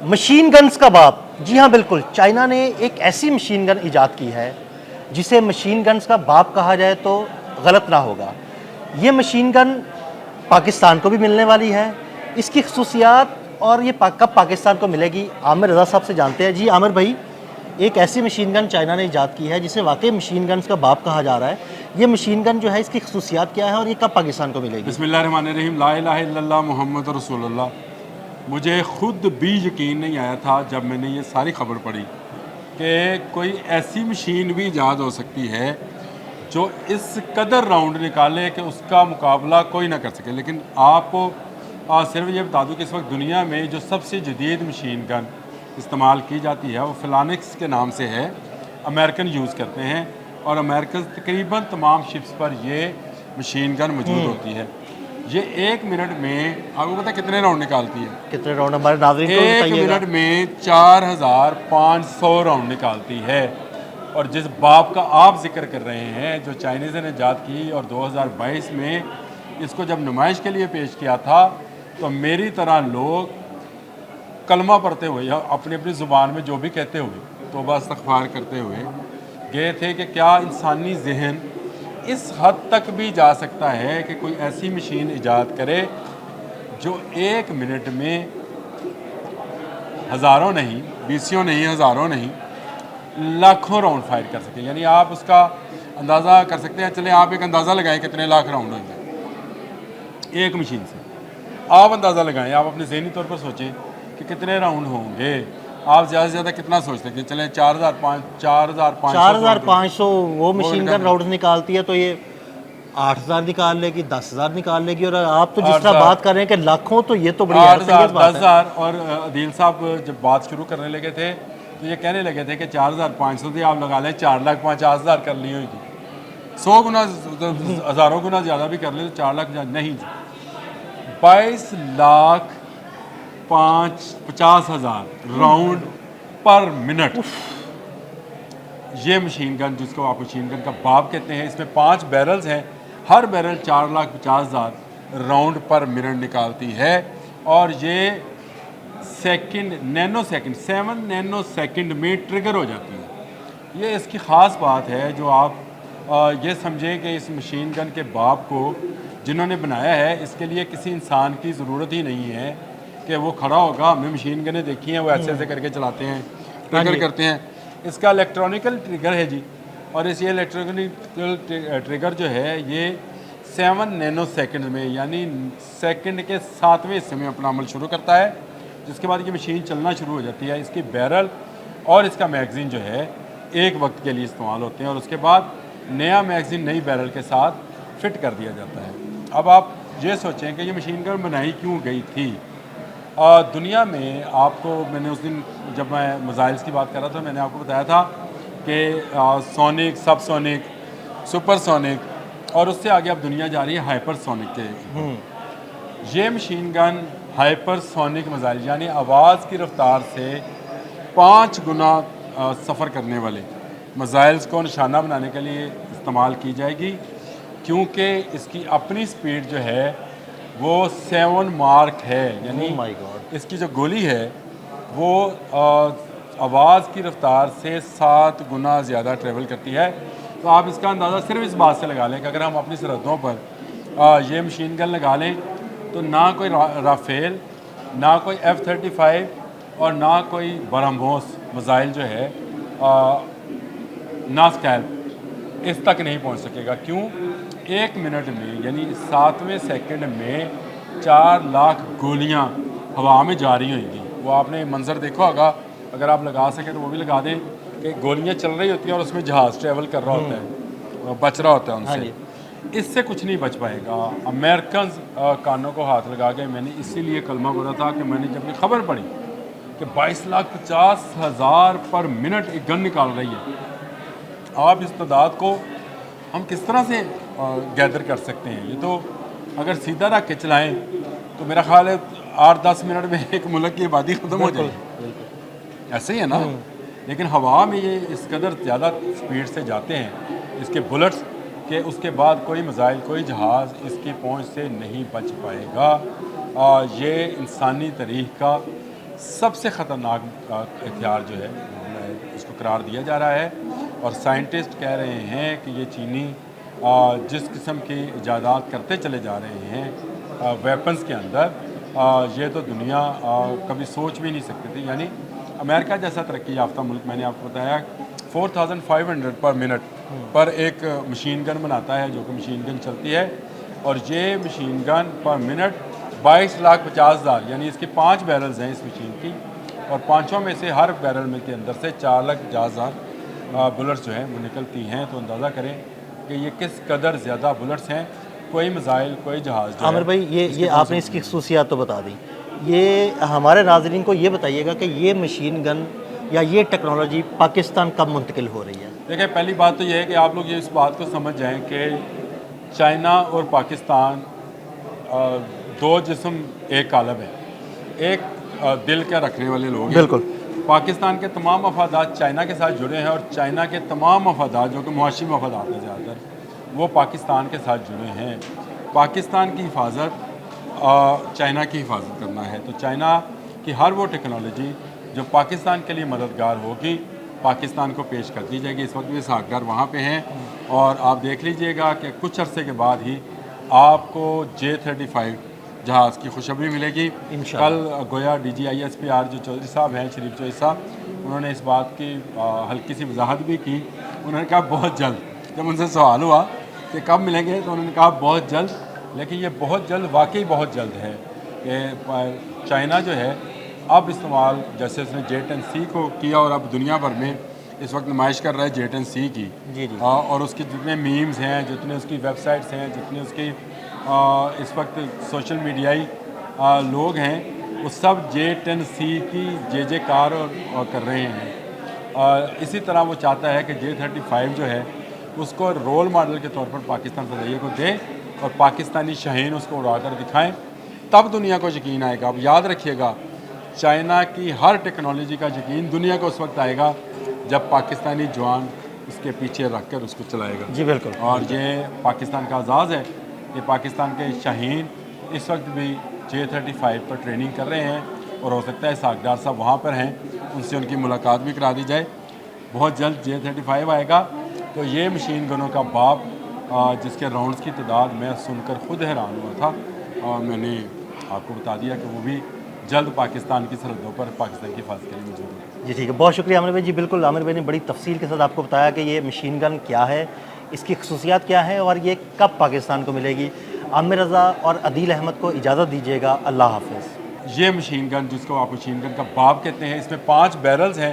Machine guns کا باپ، جی ہاں بالکل، چائنا نے ایک ایسی مشین گن ایجاد کی ہے جسے مشین گنز کا باپ کہا جائے تو غلط نہ ہوگا۔ یہ مشین گن پاکستان کو بھی ملنے والی ہے۔ اس کی خصوصیات اور یہ کب پاکستان کو ملے گی، عامر رضا صاحب سے جانتے ہیں۔ جی عامر بھائی، ایک ایسی مشین گن چائنا نے ایجاد کی ہے جسے واقعی مشین گنز کا باپ کہا جا رہا ہے، یہ مشین گن جو ہے اس کی خصوصیات کیا ہے اور یہ کب پاکستان کو ملے گی؟ بسم اللہ الرحمن الرحیم، لا الہ الا اللہ محمد رسول اللہ۔ مجھے خود بھی یقین نہیں آیا تھا جب میں نے یہ ساری خبر پڑھی کہ کوئی ایسی مشین بھی ایجاد ہو سکتی ہے جو اس قدر راؤنڈ نکالے کہ اس کا مقابلہ کوئی نہ کر سکے۔ لیکن آپ کو صرف یہ بتا دوں کہ اس وقت دنیا میں جو سب سے جدید مشین گن استعمال کی جاتی ہے وہ فلانکس کے نام سے ہے، امریکن یوز کرتے ہیں، اور امریکن تقریباً تمام شپس پر یہ مشین گن موجود ہوتی ہے۔ یہ 1 منٹ میں آپ کو پتہ کتنے راؤنڈ نکالتی ہے؟ کتنے راؤنڈ ہمارے ناظرین کو 1 بتائیے گا؟ منٹ میں 4500 راؤنڈ نکالتی ہے۔ اور جس باپ کا آپ ذکر کر رہے ہیں جو چائنیز نے ایجاد کی اور 2022 میں اس کو جب نمائش کے لیے پیش کیا تھا تو میری طرح لوگ کلمہ پڑھتے ہوئے یا اپنی اپنی زبان میں جو بھی کہتے ہوئے توبہ استغفار کرتے ہوئے گئے تھے کہ کیا انسانی ذہن اس حد تک بھی جا سکتا ہے کہ کوئی ایسی مشین ایجاد کرے جو 1 منٹ میں ہزاروں نہیں، بیسیوں نہیں، ہزاروں نہیں، لاکھوں راؤنڈ فائر کر سکے۔ یعنی آپ اس کا اندازہ کر سکتے ہیں، چلیں آپ ایک اندازہ لگائیں کتنے لاکھ راؤنڈ ہوں گے ایک مشین سے۔ آپ اندازہ لگائیں، آپ اپنے ذہنی طور پر سوچیں کہ کتنے راؤنڈ ہوں گے۔ آپ زیادہ سے زیادہ کتنا سوچتے ہیں کہ چلیں 4500 وہ مشین گن راؤنڈ نکالتی ہے تو یہ 8000 نکال لے گی، 10000 نکال لے گی، اور آپ تو جس طرح بات کر رہے ہیں کہ لاکھوں، تو یہ تو بڑی 8000 حیرت بات ہے۔ 10000۔ اور عدیل صاحب جب بات شروع کرنے لگے تھے تو یہ کہنے لگے تھے کہ 4500 تھی، آپ لگا لیں 4,50,000 کر لی ہوئی تھی، 100 گنا ہزاروں گنا زیادہ بھی کر لیں تو 4 لاکھ نہیں جی، 22,50,000 راؤنڈ پر منٹ۔ یہ مشین گن جس کو آپ مشین گن کا باپ کہتے ہیں، اس میں 5 بیرلز ہیں، ہر بیرل 4,50,000 راؤنڈ پر منٹ نکالتی ہے، اور یہ second, Nano second, 7 Nano second میں ٹریگر ہو جاتی ہے۔ یہ اس کی خاص بات ہے جو آپ یہ سمجھیں کہ اس مشین گن کے باپ کو جنہوں نے بنایا ہے اس کے لیے کسی انسان کی ضرورت ہی نہیں ہے کہ وہ کھڑا ہوگا۔ ہم نے مشین گنیں دیکھی ہیں، وہ ایسے ایسے کر کے چلاتے ہیں، ٹریگر کرتے ہیں۔ اس کا الیکٹرانیکل ٹریگر ہے جی، اور اس یہ الیکٹرانیکل ٹریگر جو ہے یہ 7 نینو سیکنڈ میں، یعنی سیکنڈ کے 7ویں حصے میں اپنا عمل شروع کرتا ہے، جس کے بعد یہ مشین چلنا شروع ہو جاتی ہے۔ اس کی بیرل اور اس کا میگزین جو ہے ایک وقت کے لیے استعمال ہوتے ہیں، اور اس کے بعد نیا میگزین نئی بیرل کے ساتھ فٹ کر دیا جاتا ہے۔ اب آپ یہ سوچیں کہ یہ مشین گن بنائی کیوں گئی تھی؟ دنیا میں آپ کو میں نے اس دن جب میں میزائلز کی بات کر رہا تھا میں نے آپ کو بتایا تھا کہ سونک، سب سونک، سپر سونک، اور اس سے آگے اب دنیا جا رہی ہے ہائپر سونک کے۔ یہ machine gun hypersonic missile یعنی آواز کی رفتار سے 5 گنا سفر کرنے والے میزائلز کو نشانہ بنانے کے لیے استعمال کی جائے گی، کیونکہ اس کی اپنی سپیڈ جو ہے وہ 7 مارک ہے، یعنی اس کی جو گولی ہے وہ آواز کی رفتار سے 7 گنا زیادہ ٹریول کرتی ہے۔ تو آپ اس کا اندازہ صرف اس بات سے لگا لیں کہ اگر ہم اپنی سرحدوں پر یہ مشین گن لگا لیں تو نہ کوئی رافیل، نہ کوئی F-35 اور نہ کوئی برہموس میزائل جو ہے نہ اسکیلپ اس تک نہیں پہنچ سکے گا۔ کیوں؟ 1 منٹ میں یعنی 7ویں سیکنڈ میں 4 لاکھ گولیاں ہوا میں جاری ہوئیں گی۔ وہ آپ نے منظر دیکھا ہوگا، اگر آپ لگا سکیں تو وہ بھی لگا دیں کہ گولیاں چل رہی ہوتی ہیں اور اس میں جہاز ٹریول کر رہا ہوتا ہے، بچ رہا ہوتا ہے ان سے۔ اس سے کچھ نہیں بچ پائے گا۔ امریکنز کانوں کو ہاتھ لگا کے میں نے اسی لیے کلمہ بولا تھا کہ میں نے جب یہ خبر پڑھی کہ 22,50,000 پر منٹ ایک گن نکال رہی ہے، آپ اس تعداد کو ہم کس طرح سے گیدر کر سکتے ہیں؟ یہ تو اگر سیدھا رکھ کے چلائیں تو میرا خیال ہے 8-10 منٹ میں ایک ملک کی آبادی ختم ہو جائے گی، ایسے ہی ہے نا؟ لیکن ہوا میں یہ اس قدر زیادہ سپیڈ سے جاتے ہیں اس کے بلٹس کہ اس کے بعد کوئی میزائل، کوئی جہاز اس کی پہنچ سے نہیں بچ پائے گا۔ یہ انسانی تاریخ کا سب سے خطرناک ہتھیار جو ہے اس کو قرار دیا جا رہا ہے، اور سائنٹسٹ کہہ رہے ہیں کہ یہ چینی جس قسم کی ایجادات کرتے چلے جا رہے ہیں ویپنز کے اندر، یہ تو دنیا کبھی سوچ بھی نہیں سکتی تھی. یعنی امریکہ جیسا ترقی یافتہ ملک، میں نے آپ کو بتایا 4500 پر منٹ پر ایک مشین گن بناتا ہے، جو کہ مشین گن چلتی ہے، اور یہ مشین گن پر منٹ 22,50,000، یعنی اس کی 5 بیرلز ہیں اس مشین کی، اور پانچوں میں سے ہر بیرل میں کے اندر سے 4,50,000 بلٹس جو ہیں وہ نکلتی ہیں. تو اندازہ کریں کہ یہ کس قدر زیادہ بلٹس ہیں. کوئی میزائل، کوئی جہاز جو عامر بھائی یہ آپ نے اس کی خصوصیات تو بتا دی، یہ ہمارے ناظرین کو یہ بتائیے گا کہ یہ مشین گن یا یہ ٹیکنالوجی پاکستان کب منتقل ہو رہی ہے؟ دیکھیں، پہلی بات تو یہ ہے کہ آپ لوگ یہ اس بات کو سمجھ جائیں کہ چائنا اور پاکستان دو جسم ایک قالب ہیں، ایک دل کے رکھنے والے لوگ ہیں. بالکل. پاکستان کے تمام مفادات چائنا کے ساتھ جڑے ہیں، اور چائنا کے تمام مفادات جو کہ معاشی مفادات ہیں زیادہ تر، وہ پاکستان کے ساتھ جڑے ہیں. پاکستان کی حفاظت چائنا کی حفاظت کرنا ہے. تو چائنا کی ہر وہ ٹیکنالوجی جو پاکستان کے لیے مددگار ہوگی پاکستان کو پیش کر دی جائے گی. اس وقت بھی ساکھدار وہاں پہ ہیں، اور آپ دیکھ لیجئے گا کہ کچھ عرصے کے بعد ہی آپ کو J-35 جہاز کی خوشخبری ملے گی. کل گویا DGISPR جو چودھری صاحب ہیں، شریف چودھری صاحب، انہوں نے اس بات کی ہلکی سی وضاحت بھی کی. انہوں نے کہا بہت جلد. جب ان سے سوال ہوا کہ کب ملیں گے تو انہوں نے کہا بہت جلد. لیکن یہ بہت جلد واقعی بہت جلد ہے کہ چائنا جو ہے اب استعمال، جیسے اس نے J-10C کو کیا، اور اب دنیا بھر میں اس وقت نمائش کر رہا ہے J-10C کی. جی. اور اس کی جتنے میمز ہیں، جتنے اس کی ویب سائٹس ہیں، جتنے اس کی اس وقت سوشل میڈیائی لوگ ہیں، وہ سب J-10C کی جے کار اور کر رہے ہیں. اسی طرح وہ چاہتا ہے کہ J-35 جو ہے اس کو رول ماڈل کے طور پر پاکستان فضائیہ کو دے، اور پاکستانی شاہین اس کو اڑا کر دکھائیں، تب دنیا کو یقین آئے گا. اب یاد رکھیے گا، چائنا کی ہر ٹیکنالوجی کا یقین دنیا کو اس وقت آئے گا جب پاکستانی جوان اس کے پیچھے رکھ کر اس کو چلائے گا. جی بالکل. اور یہ پاکستان کا اعزاز ہے کہ پاکستان کے شاہین اس وقت بھی J-35 پر ٹریننگ کر رہے ہیں، اور ہو سکتا ہے ساکھدار صاحب وہاں پر ہیں، ان سے ان کی ملاقات بھی کرا دی جائے. بہت جلد J-35 آئے گا. تو یہ مشین گنوں کا باپ، جس کے راؤنڈز کی تعداد میں سن کر خود حیران ہوا تھا، اور میں نے آپ کو بتا دیا کہ وہ بھی جلد پاکستان کی سرحدوں پر پاکستان کی حفاظت کے لیے موجود ہے. جی ٹھیک ہے، بہت شکریہ عامر بھائی. جی بالکل، عامر بھائی نے بڑی تفصیل کے ساتھ آپ کو بتایا کہ یہ مشین گن کیا ہے، اس کی خصوصیات کیا ہیں، اور یہ کب پاکستان کو ملے گی. عامر رضا اور عدیل احمد کو اجازت دیجیے گا. اللہ حافظ. یہ مشین گن، جس کو آپ مشین گن کا باپ کہتے ہیں، اس میں 5 بیرلز ہیں.